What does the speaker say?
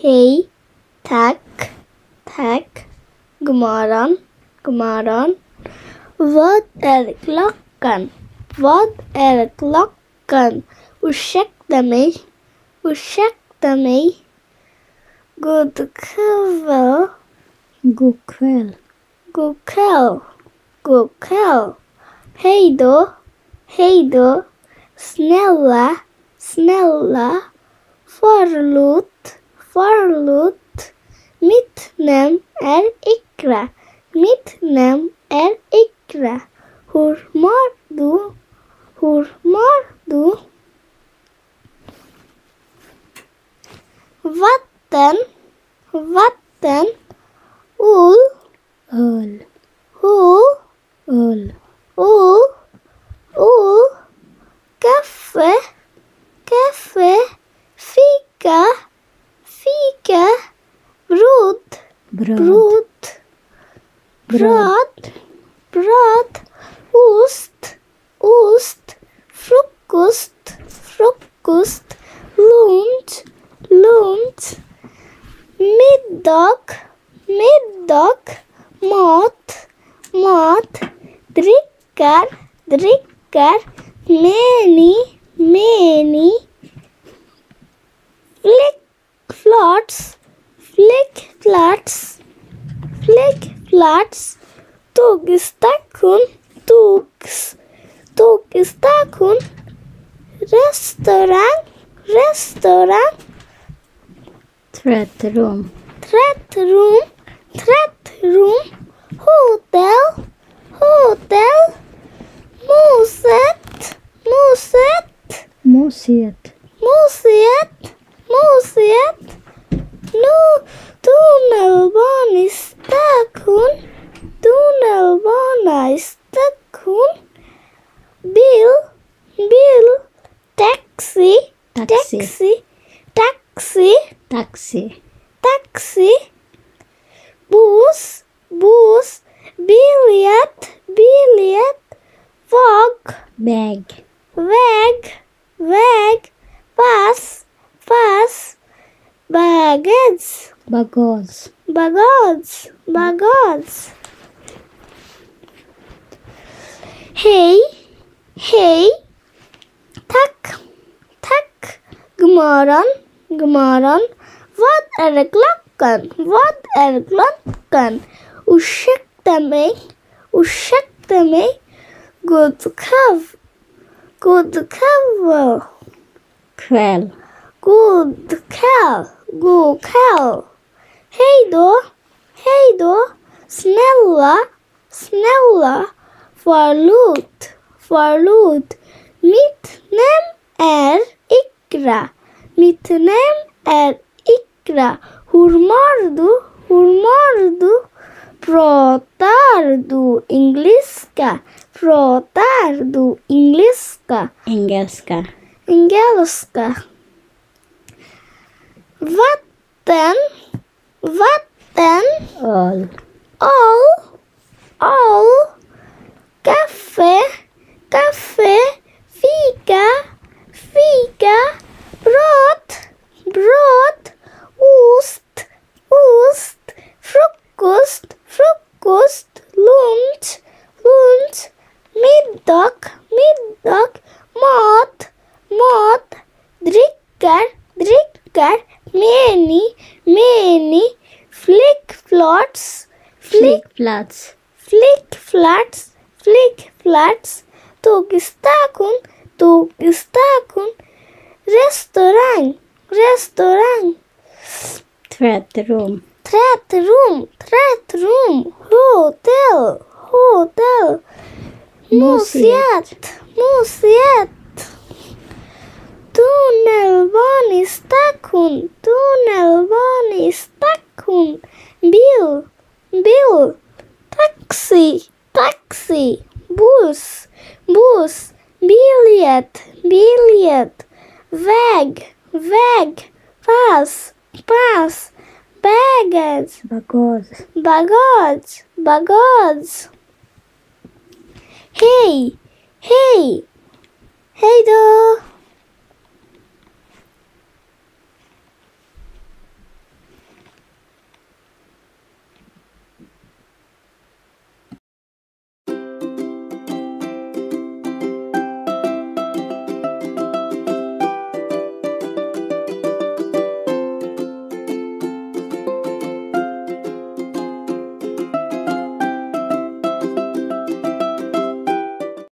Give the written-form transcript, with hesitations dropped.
hej, tack, god morgon. Vad är klockan? Ursäkta mig. God kväll. Hej då. Snälla. Förlåt. Mitt namn är Iqra. Hur mår du? Vatten. Ull. Kaffe. Fika. Bröd. Ost. Frukost. Lunch. Middag. Mat. Drickar. Meni. Flickflats. Tågstation. Restaurang. Tvättrum. Hotell. Museet. Tunnelbanestation. Bil. Taxi. Buss. Biljett. Väg. Pass. Baggage. Hej. Tack. God morgon. Vad är klockan? Ursäkta mig. God Kväll. Hej då. Snälla. Förlåt. Mitt namn är Iqra. Hur mår du? Pratar du engelska? Engelska. Vatten. Öl. Kaffe. Fika. Bröd. Ost. Frukost. Lunch. Middag. Mat. Drickar. Meni. Flickflats. Tågstation. Restaurang. Tvättrum. Hotell. Museet. Tunnelbanestation. Bil. Taxi. Buss. Biljett. Väg. Pass. Bagage. Hej då.